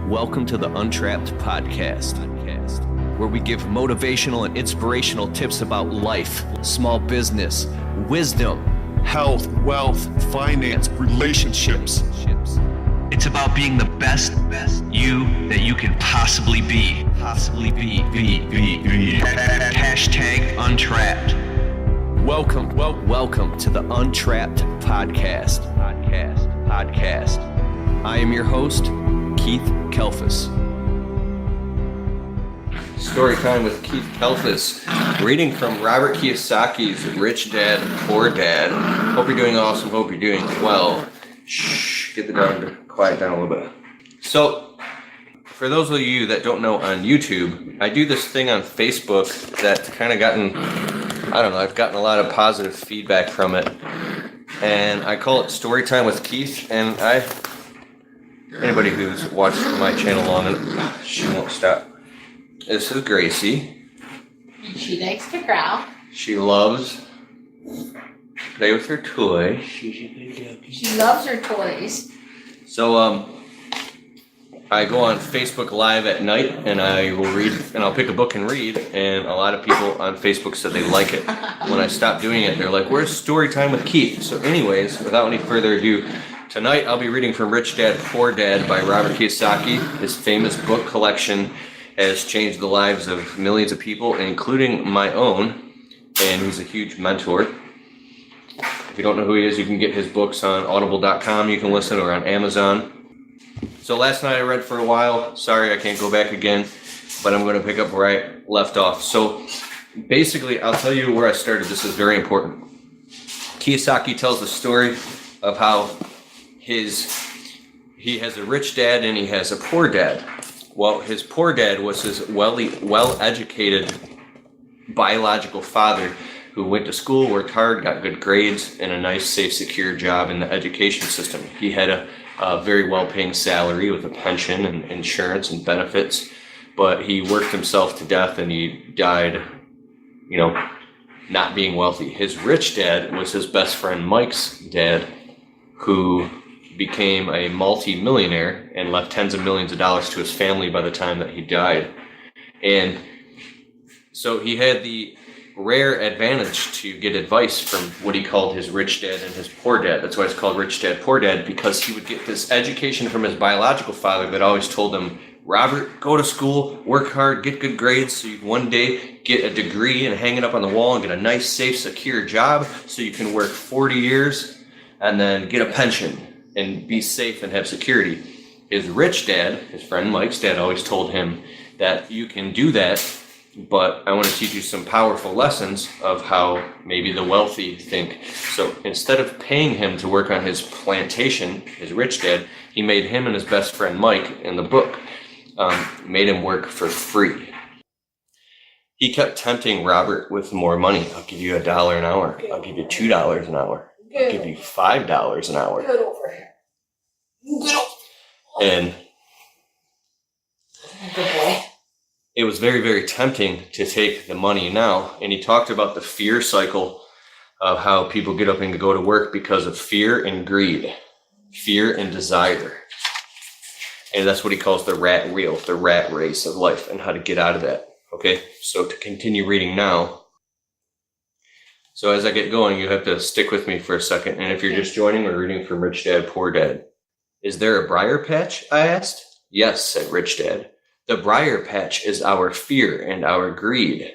Welcome to the Untrapped podcast, where we give motivational and inspirational tips about life, small business, wisdom, health, wealth, finance, relationships. It's about being the best you that you can possibly be. Hashtag Untrapped. Welcome to the Untrapped podcast. I am your host, Keith Kelfus. Story time with Keith Kelfus. Reading from Robert Kiyosaki's Rich Dad, Poor Dad. Hope you're doing awesome. Hope you're doing well. Shh, get the dog to quiet down a little bit. So, for those of you that don't know on YouTube, I do this thing on Facebook that's kind of I've gotten a lot of positive feedback from it. And I call it Story Time with Keith. And anybody who's watched my channel long enough, she won't stop. This is Gracie. She likes to growl. She loves play with her toy. She loves her toys. So, I go on Facebook Live at night and I will read, and I'll pick a book and read, and a lot of people on Facebook said they like it. When I stopped doing it, they're like, where's Story Time with Keith? So anyways, without any further ado, tonight I'll be reading from Rich Dad, Poor Dad by Robert Kiyosaki. His famous book collection has changed the lives of millions of people, including my own, and he's a huge mentor. If you don't know who he is, you can get his books on audible.com, you can listen, or on Amazon. So last night I read for a while. Sorry I can't go back again, but I'm going to pick up where I left off. So basically, I'll tell you where I started. This is very important. Kiyosaki tells the story of how he has a rich dad and he has a poor dad. Well, his poor dad was his well-educated biological father who went to school, worked hard, got good grades, and a nice, safe, secure job in the education system. He had a very well-paying salary with a pension and insurance and benefits, but he worked himself to death and he died, not being wealthy. His rich dad was his best friend Mike's dad, who became a multi-millionaire and left tens of millions of dollars to his family by the time that he died. And so he had the rare advantage to get advice from what he called his rich dad and his poor dad. That's why it's called Rich Dad, Poor Dad, because he would get this education from his biological father that always told him, Robert, go to school, work hard, get good grades so you can one day get a degree and hang it up on the wall and get a nice, safe, secure job so you can work 40 years and then get a pension and be safe and have security. His rich dad, his friend Mike's dad, always told him that you can do that, but I want to teach you some powerful lessons of how maybe the wealthy think. So instead of paying him to work on his plantation, his rich dad, he made him and his best friend Mike in the book, made him work for free. He kept tempting Robert with more money. I'll give you $1 an hour. I'll give you $2 an hour. I'll give you $5 an hour. Good over here. And Good boy. it was very, very tempting to take the money now. And he talked about the fear cycle of how people get up and go to work because of fear and greed, fear and desire. And that's what he calls the rat wheel, the rat race of life, and how to get out of that. Okay, so to continue reading now. So as I get going, you have to stick with me for a second. And if you're just joining, we're reading from Rich Dad, Poor Dad. Is there a briar patch? I asked. Yes, said Rich Dad. The briar patch is our fear and our greed.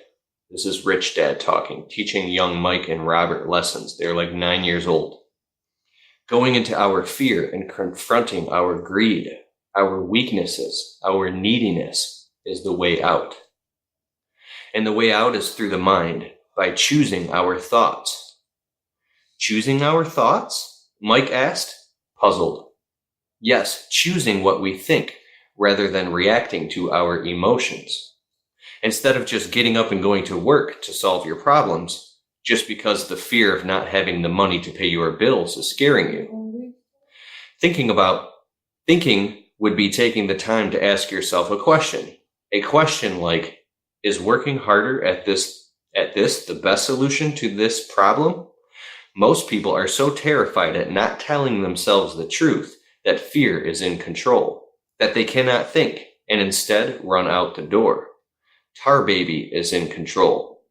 This is Rich Dad talking, teaching young Mike and Robert lessons. They're like 9 years old. Going into our fear and confronting our greed, our weaknesses, our neediness is the way out. And the way out is through the mind, by choosing our thoughts. Choosing our thoughts? Mike asked, puzzled. Yes, choosing what we think, rather than reacting to our emotions. Instead of just getting up and going to work to solve your problems, just because the fear of not having the money to pay your bills is scaring you. Thinking would be taking the time to ask yourself a question. A question like, is working harder at this the best solution to this problem? Most people are so terrified at not telling themselves the truth that fear is in control. that they cannot think and instead run out the door. Tar Baby is in control.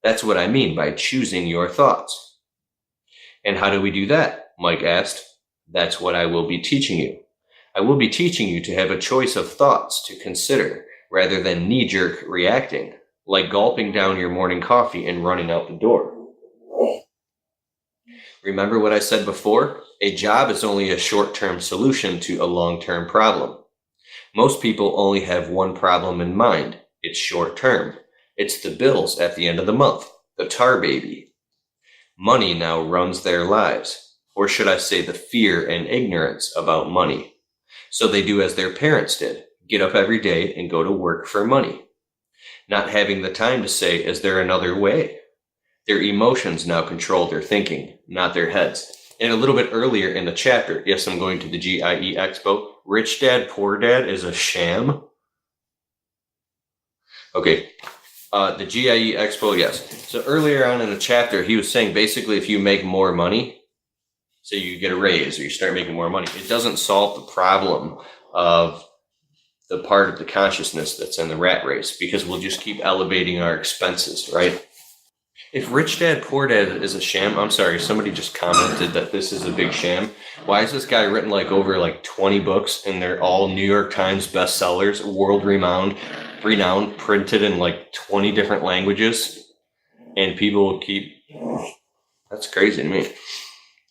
That's what I mean by choosing your thoughts. And how do we do that? Mike asked. That's what I will be teaching you. I will be teaching you to have a choice of thoughts to consider rather than knee-jerk reacting, like gulping down your morning coffee and running out the door. Remember what I said before? A job is only a short-term solution to a long-term problem. Most people only have one problem in mind. It's short-term. It's the bills at the end of the month, the tar baby. Money now runs their lives, or should I say the fear and ignorance about money. So they do as their parents did, get up every day and go to work for money. Not having the time to say, is there another way? Their emotions now control their thinking, not their heads. And a little bit earlier in the chapter, yes, I'm going to the GIE Expo, Rich Dad, Poor Dad is a sham. Okay, the GIE Expo, yes. So earlier on in the chapter, he was saying basically if you make more money, so you get a raise or you start making more money, it doesn't solve the problem of the part of the consciousness that's in the rat race, because we'll just keep elevating our expenses, right? If Rich Dad, Poor Dad is a sham, I'm sorry, somebody just commented that this is a big sham. Why is this guy written over 20 books and they're all New York Times bestsellers, world renowned, printed in 20 different languages, and people will keep, that's crazy to me.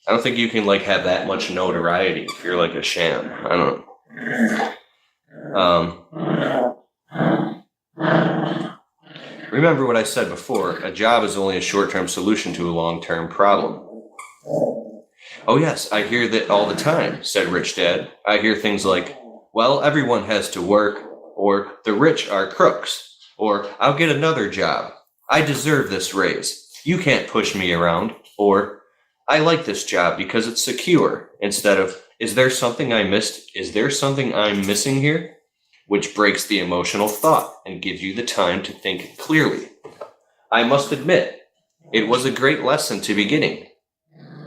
I don't think you can have that much notoriety if you're a sham. I don't know. Remember what I said before, a job is only a short-term solution to a long-term problem. Oh yes, I hear that all the time, said Rich Dad. I hear things like, well, everyone has to work, or the rich are crooks, or I'll get another job. I deserve this raise. You can't push me around, or I like this job because it's secure, instead of, is there something I missed? Is there something I'm missing here? Which breaks the emotional thought and gives you the time to think clearly. I must admit, it was a great lesson to be getting,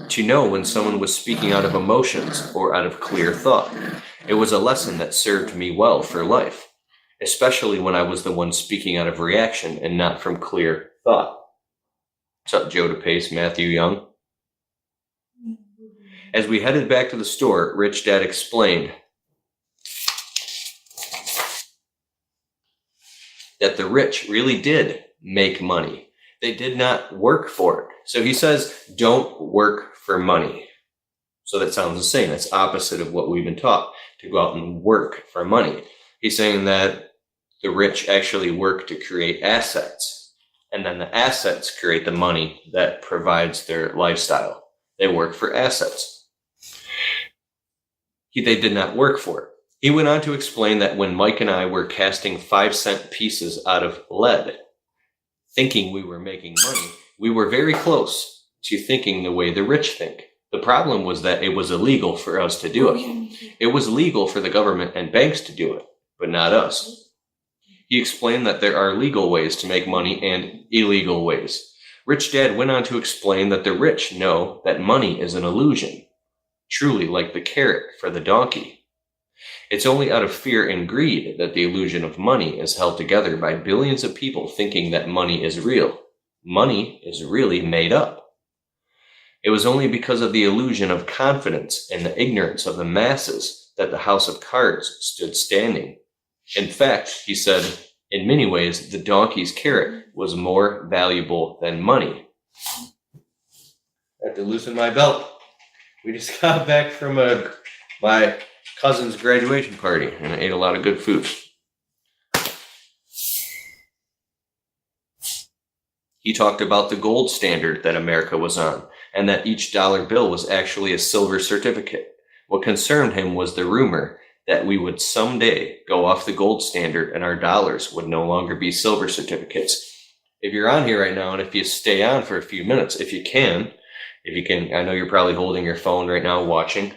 to know when someone was speaking out of emotions or out of clear thought. It was a lesson that served me well for life, especially when I was the one speaking out of reaction and not from clear thought. What's up, Joe DePace, Matthew Young? As we headed back to the store, Rich Dad explained that the rich really did make money. They did not work for it. So he says, don't work for money. So that sounds the same. It's opposite of what we've been taught, to go out and work for money. He's saying that the rich actually work to create assets, and then the assets create the money that provides their lifestyle. They work for assets. They did not work for it. He went on to explain that when Mike and I were casting 5-cent pieces out of lead, thinking we were making money, we were very close to thinking the way the rich think. The problem was that it was illegal for us to do it. It was legal for the government and banks to do it, but not us. He explained that there are legal ways to make money and illegal ways. Rich Dad went on to explain that the rich know that money is an illusion, truly like the carrot for the donkey. It's only out of fear and greed that the illusion of money is held together by billions of people thinking that money is real. Money is really made up. It was only because of the illusion of confidence and the ignorance of the masses that the house of cards stood standing. In fact, he said, in many ways, the donkey's carrot was more valuable than money. I have to loosen my belt. We just got back from my cousin's graduation party, and I ate a lot of good food. He talked about the gold standard that America was on, and that each dollar bill was actually a silver certificate. What concerned him was the rumor that we would someday go off the gold standard and our dollars would no longer be silver certificates. If you're on here right now, and if you stay on for a few minutes, if you can, I know you're probably holding your phone right now watching.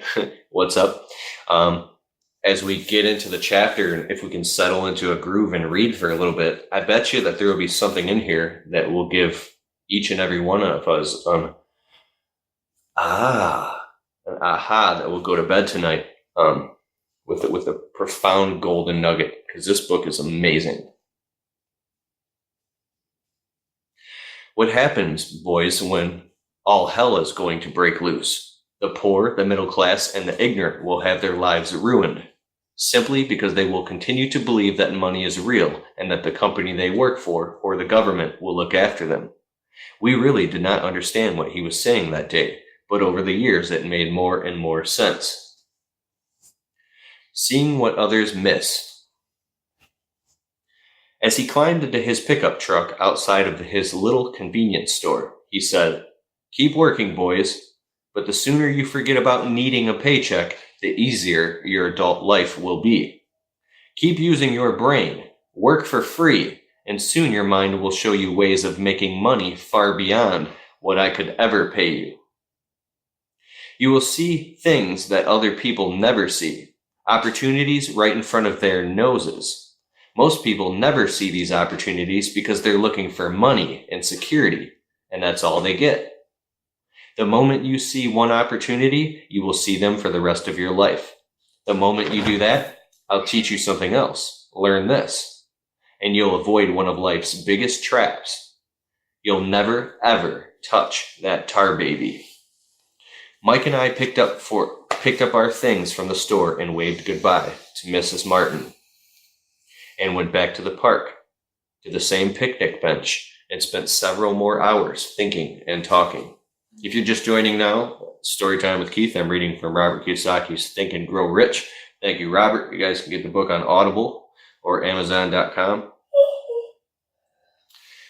What's up? As we get into the chapter, and if we can settle into a groove and read for a little bit, I bet you that there will be something in here that will give each and every one of us an aha that will go to bed tonight. with a profound golden nugget, because this book is amazing. What happens, boys, when all hell is going to break loose? The poor, the middle class, and the ignorant will have their lives ruined, simply because they will continue to believe that money is real and that the company they work for or the government will look after them. We really did not understand what he was saying that day, but over the years it made more and more sense. Seeing what others miss. As he climbed into his pickup truck outside of his little convenience store, he said, "Keep working, boys, but the sooner you forget about needing a paycheck, the easier your adult life will be. Keep using your brain, work for free, and soon your mind will show you ways of making money far beyond what I could ever pay you. You will see things that other people never see, opportunities right in front of their noses. Most people never see these opportunities because they're looking for money and security, and that's all they get. The moment you see one opportunity, you will see them for the rest of your life. The moment you do that, I'll teach you something else. Learn this, and you'll avoid one of life's biggest traps. You'll never, ever touch that tar baby." Mike and I picked up our things from the store and waved goodbye to Mrs. Martin and went back to the park, to the same picnic bench, and spent several more hours thinking and talking. If you're just joining now, Storytime with Keith, I'm reading from Robert Kiyosaki's Think and Grow Rich. Thank you, Robert. You guys can get the book on Audible or Amazon.com.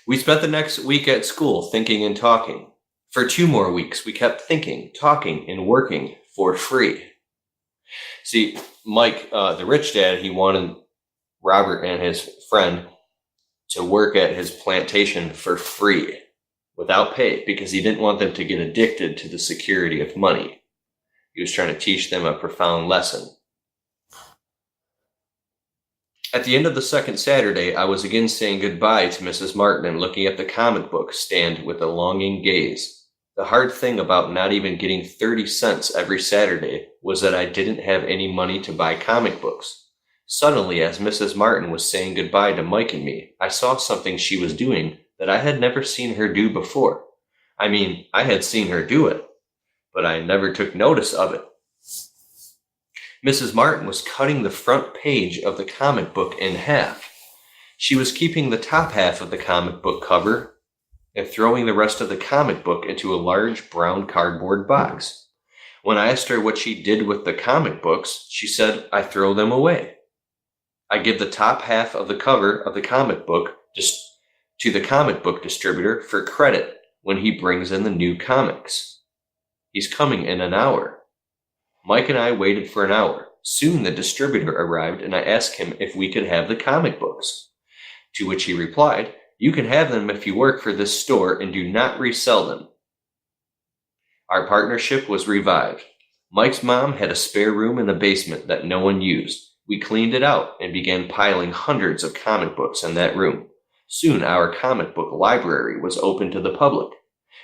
We spent the next week at school thinking and talking. For 2 more weeks, we kept thinking, talking, and working for free. See, Mike, the rich dad, he wanted Robert and his friend to work at his plantation for free, without pay, because he didn't want them to get addicted to the security of money. He was trying to teach them a profound lesson. At the end of the second Saturday, I was again saying goodbye to Mrs. Martin and looking at the comic book stand with a longing gaze. The hard thing about not even getting 30 cents every Saturday was that I didn't have any money to buy comic books. Suddenly, as Mrs. Martin was saying goodbye to Mike and me, I saw something she was doing that I had never seen her do before. I mean, I had seen her do it, but I never took notice of it. Mrs. Martin was cutting the front page of the comic book in half. She was keeping the top half of the comic book cover and throwing the rest of the comic book into a large brown cardboard box. When I asked her what she did with the comic books, she said, "I throw them away. I give the top half of the cover of the comic book to the comic book distributor for credit when he brings in the new comics. He's coming in an hour." Mike and I waited for an hour. Soon the distributor arrived and I asked him if we could have the comic books. To which he replied, "You can have them if you work for this store and do not resell them." Our partnership was revived. Mike's mom had a spare room in the basement that no one used. We cleaned it out and began piling hundreds of comic books in that room. Soon our comic book library was open to the public.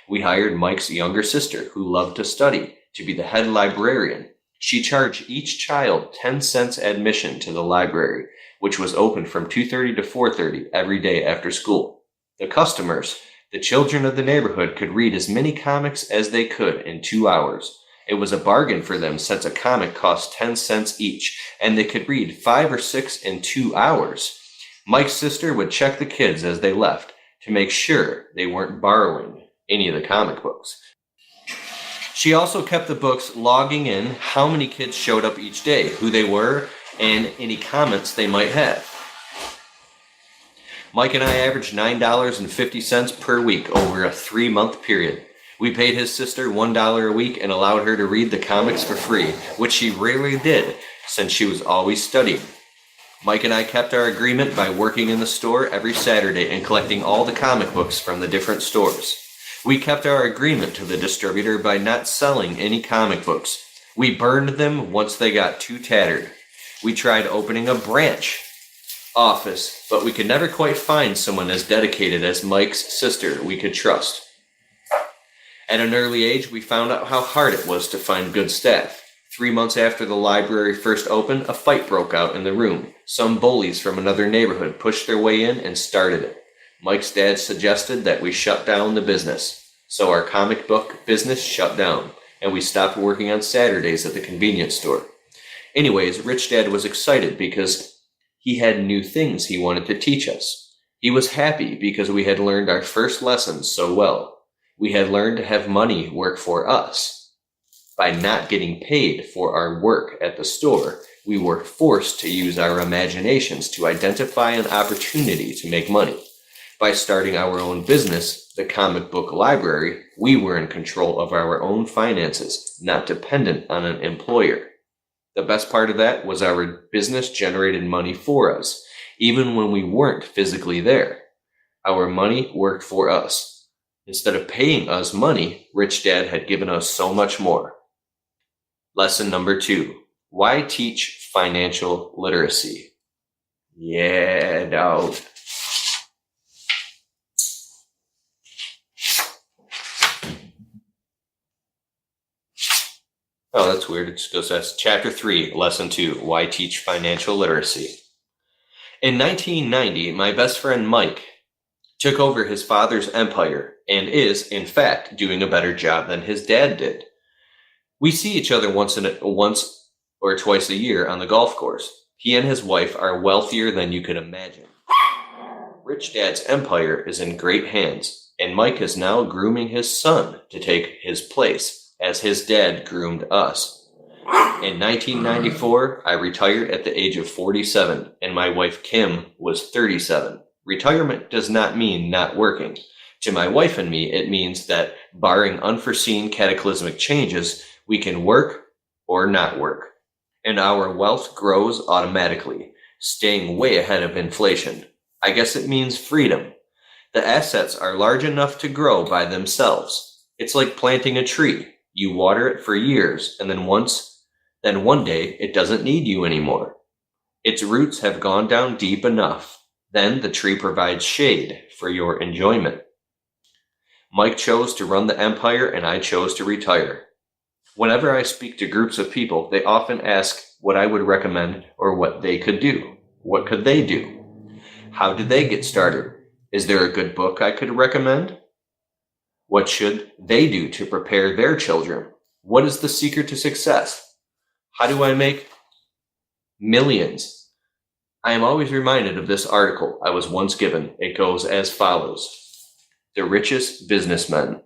We hired Mike's younger sister, who loved to study, to be the head librarian. She charged each child 10 cents admission to the library, which was open from 2:30 to 4:30 every day after school. The customers, the children of the neighborhood, could read as many comics as they could in 2 hours. It was a bargain for them since a comic cost 10 cents each, and they could read 5 or 6 in 2 hours. Mike's sister would check the kids as they left to make sure they weren't borrowing any of the comic books. She also kept the books logging in how many kids showed up each day, who they were, and any comments they might have. Mike and I averaged $9.50 per week over a 3-month period. We paid his sister $1 a week and allowed her to read the comics for free, which she rarely did since she was always studying. Mike and I kept our agreement by working in the store every Saturday and collecting all the comic books from the different stores. We kept our agreement to the distributor by not selling any comic books. We burned them once they got too tattered. We tried opening a branch office, but we could never quite find someone as dedicated as Mike's sister we could trust. At an early age, we found out how hard it was to find good staff. 3 months after the library first opened, a fight broke out in the room. Some bullies from another neighborhood pushed their way in and started it. Mike's dad suggested that we shut down the business. So our comic book business shut down, and we stopped working on Saturdays at the convenience store. Anyways, Rich Dad was excited because he had new things he wanted to teach us. He was happy because we had learned our first lessons so well. We had learned to have money work for us. By not getting paid for our work at the store, we were forced to use our imaginations to identify an opportunity to make money. By starting our own business, the comic book library, we were in control of our own finances, not dependent on an employer. The best part of that was our business generated money for us, even when we weren't physically there. Our money worked for us. Instead of paying us money, Rich Dad had given us so much more. Lesson number 2. Why teach financial literacy? Yeah, dog. Oh, that's weird. It just goes, that's Chapter 3, Lesson 2, Why Teach Financial Literacy. In 1990, my best friend Mike took over his father's empire and is, in fact, doing a better job than his dad did. We see each other once or twice a year on the golf course. He and his wife are wealthier than you could imagine. Rich Dad's empire is in great hands, and Mike is now grooming his son to take his place, as his dad groomed us. In 1994, I retired at the age of 47, and my wife Kim was 37. Retirement does not mean not working. To my wife and me, it means that, barring unforeseen cataclysmic changes, we can work or not work. And our wealth grows automatically, staying way ahead of inflation. I guess it means freedom. The assets are large enough to grow by themselves. It's like planting a tree. You water it for years, and then one day it doesn't need you anymore. Its roots have gone down deep enough. Then the tree provides shade for your enjoyment. Mike chose to run the empire, and I chose to retire. Whenever I speak to groups of people, they often ask what I would recommend or what they could do. What could they do? How did they get started? Is there a good book I could recommend? What should they do to prepare their children? What is the secret to success? How do I make millions? I am always reminded of this article I was once given. It goes as follows. The richest businessmen.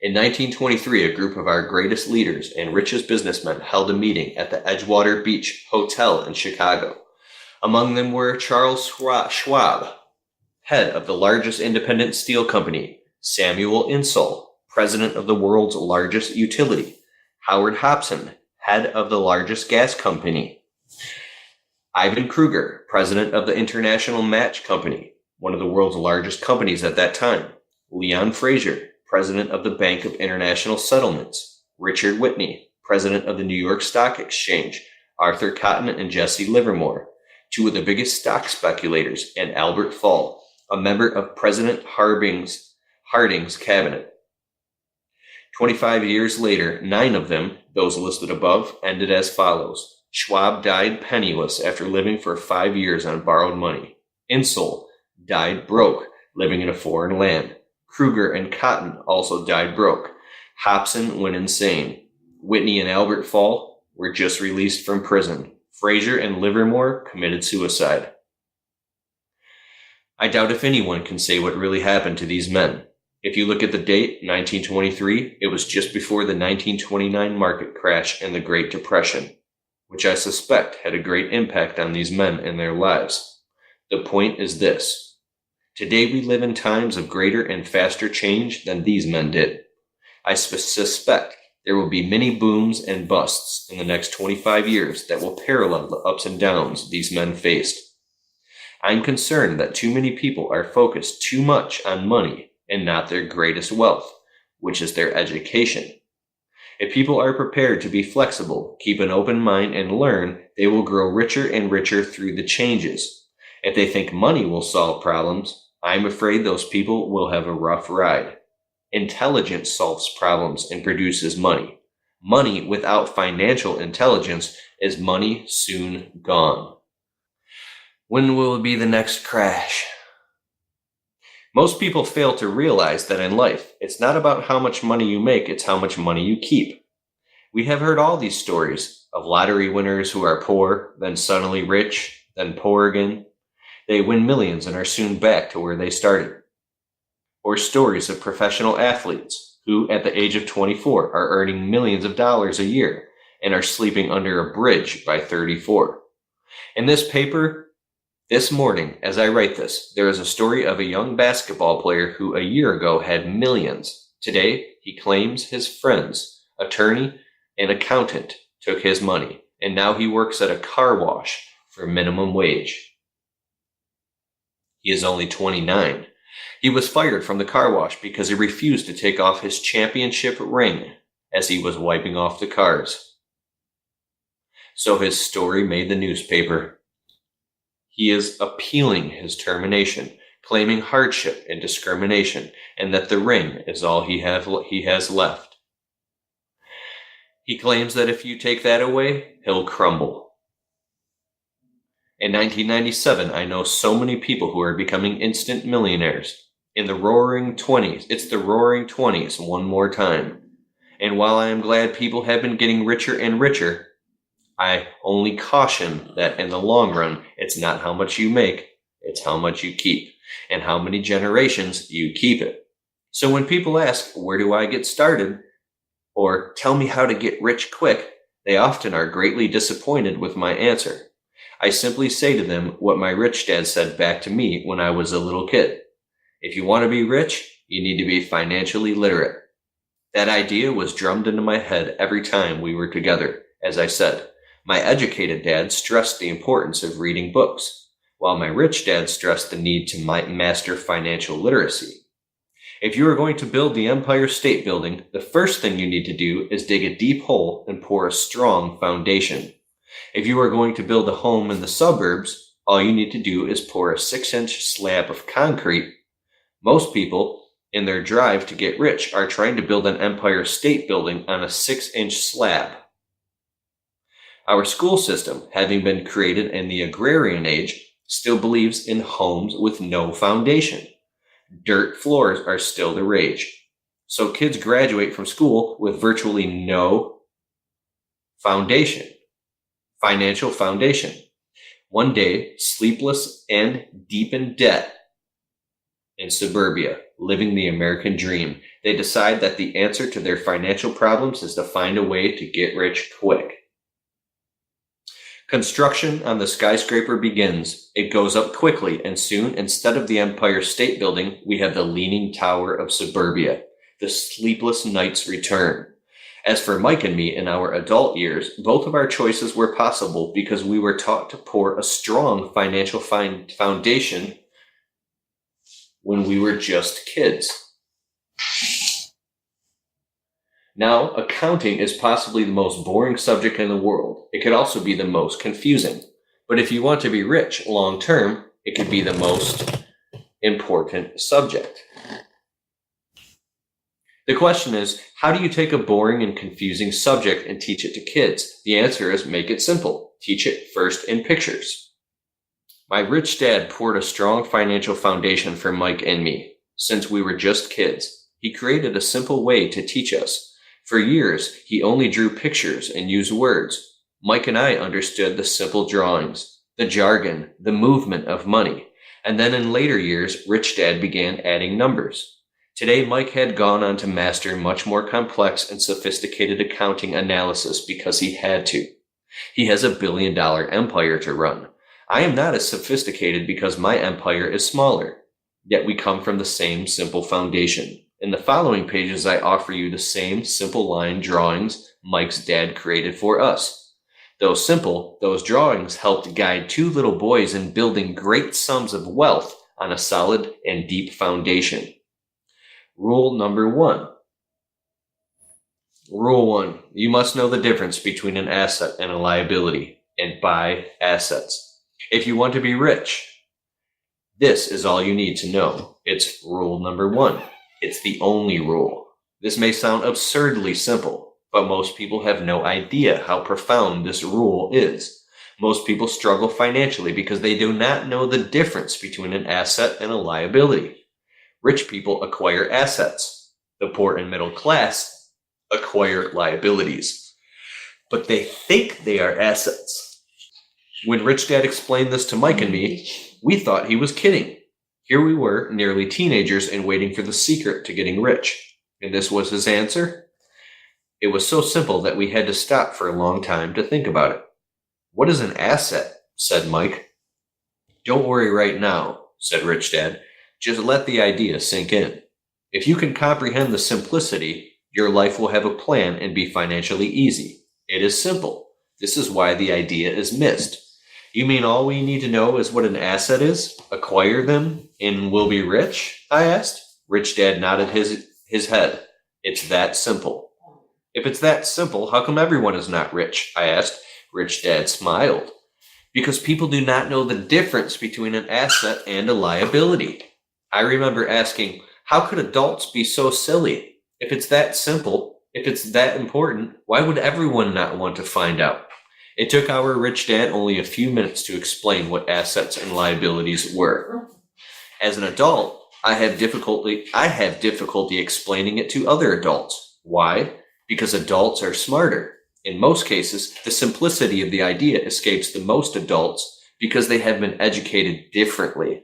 In 1923, a group of our greatest leaders and richest businessmen held a meeting at the Edgewater Beach Hotel in Chicago. Among them were Charles Schwab, head of the largest independent steel company, Samuel Insull, president of the world's largest utility, Howard Hobson, head of the largest gas company, Ivan Kruger, president of the International Match Company, one of the world's largest companies at that time, Leon Fraser, president of the Bank of International Settlements, Richard Whitney, president of the New York Stock Exchange, Arthur Cotton and Jesse Livermore, two of the biggest stock speculators, and Albert Fall, a member of President Harding's cabinet. 25 years later, 9 of them, those listed above, ended as follows. Schwab died penniless after living for 5 years on borrowed money. Insull died broke, living in a foreign land. Kruger and Cotton also died broke. Hobson went insane. Whitney and Albert Fall were just released from prison. Fraser and Livermore committed suicide. I doubt if anyone can say what really happened to these men. If you look at the date, 1923, it was just before the 1929 market crash and the Great Depression, which I suspect had a great impact on these men and their lives. The point is this. Today we live in times of greater and faster change than these men did. I suspect there will be many booms and busts in the next 25 years that will parallel the ups and downs these men faced. I'm concerned that too many people are focused too much on money and not their greatest wealth, which is their education. If people are prepared to be flexible, keep an open mind, and learn, they will grow richer and richer through the changes. If they think money will solve problems, I'm afraid those people will have a rough ride. Intelligence solves problems and produces money. Money without financial intelligence is money soon gone. When will it be the next crash? Most people fail to realize that in life, it's not about how much money you make, it's how much money you keep. We have heard all these stories of lottery winners who are poor, then suddenly rich, then poor again. They win millions and are soon back to where they started. Or stories of professional athletes who, at the age of 24, are earning millions of dollars a year and are sleeping under a bridge by 34. In this paper, this morning, as I write this, there is a story of a young basketball player who a year ago had millions. Today, he claims his friends, attorney and accountant, took his money, and now he works at a car wash for minimum wage. He is only 29. He was fired from the car wash because he refused to take off his championship ring as he was wiping off the cars. So his story made the newspaper. He is appealing his termination, claiming hardship and discrimination, and that the ring is all he has left. He claims that if you take that away, he'll crumble. In 1997, I know so many people who are becoming instant millionaires. In the roaring 20s, it's the roaring 20s one more time. And while I am glad people have been getting richer and richer, I only caution that in the long run, it's not how much you make, it's how much you keep, and how many generations you keep it. So when people ask, where do I get started? Or tell me how to get rich quick, they often are greatly disappointed with my answer. I simply say to them what my rich dad said back to me when I was a little kid. If you want to be rich, you need to be financially literate. That idea was drummed into my head every time we were together. As I said, my educated dad stressed the importance of reading books, while my rich dad stressed the need to master financial literacy. If you are going to build the Empire State Building, the first thing you need to do is dig a deep hole and pour a strong foundation. If you are going to build a home in the suburbs, all you need to do is pour a 6-inch slab of concrete. Most people, in their drive to get rich, are trying to build an Empire State Building on a 6-inch slab. Our school system, having been created in the agrarian age, still believes in homes with no foundation. Dirt floors are still the rage. So kids graduate from school with virtually no foundation, financial foundation. One day, sleepless and deep in debt in suburbia, living the American dream, they decide that the answer to their financial problems is to find a way to get rich quick. Construction on the skyscraper begins. It goes up quickly, and soon, instead of the Empire State Building, we have the Leaning Tower of suburbia. The sleepless nights return. As for Mike and me in our adult years, both of our choices were possible because we were taught to pour a strong financial foundation when we were just kids. Now, accounting is possibly the most boring subject in the world. It could also be the most confusing. But if you want to be rich long term, it could be the most important subject. The question is, how do you take a boring and confusing subject and teach it to kids? The answer is make it simple. Teach it first in pictures. My rich dad poured a strong financial foundation for Mike and me. Since we were just kids, he created a simple way to teach us. For years, he only drew pictures and used words. Mike and I understood the simple drawings, the jargon, the movement of money. And then in later years, Rich Dad began adding numbers. Today, Mike had gone on to master much more complex and sophisticated accounting analysis because he had to. He has $1 billion empire to run. I am not as sophisticated because my empire is smaller. Yet we come from the same simple foundation. In the following pages, I offer you the same simple line drawings Mike's dad created for us. Though simple, those drawings helped guide 2 little boys in building great sums of wealth on a solid and deep foundation. Rule number 1. Rule 1. You must know the difference between an asset and a liability, and buy assets. If you want to be rich, this is all you need to know. It's rule number 1. It's the only rule. This may sound absurdly simple. But most people have no idea how profound this rule is. Most people struggle financially because they do not know the difference between an asset and a liability. Rich people acquire assets. The poor and middle class acquire liabilities. But they think they are assets. When Rich Dad explained this to Mike and me, we thought he was kidding. Here we were, nearly teenagers, and waiting for the secret to getting rich. And this was his answer? It was so simple that we had to stop for a long time to think about it. What is an asset? Said Mike. Don't worry right now, said Rich Dad. Just let the idea sink in. If you can comprehend the simplicity, your life will have a plan and be financially easy. It is simple. This is why the idea is missed. You mean all we need to know is what an asset is, acquire them, and we'll be rich? I asked. Rich Dad nodded his head. It's that simple. If it's that simple, how come everyone is not rich? I asked. Rich Dad smiled. Because people do not know the difference between an asset and a liability. I remember asking, how could adults be so silly? If it's that simple, if it's that important, why would everyone not want to find out? It took our Rich Dad only a few minutes to explain what assets and liabilities were. As an adult, I have difficulty explaining it to other adults. Why? Because adults are smarter. In most cases, the simplicity of the idea escapes the most adults because they have been educated differently.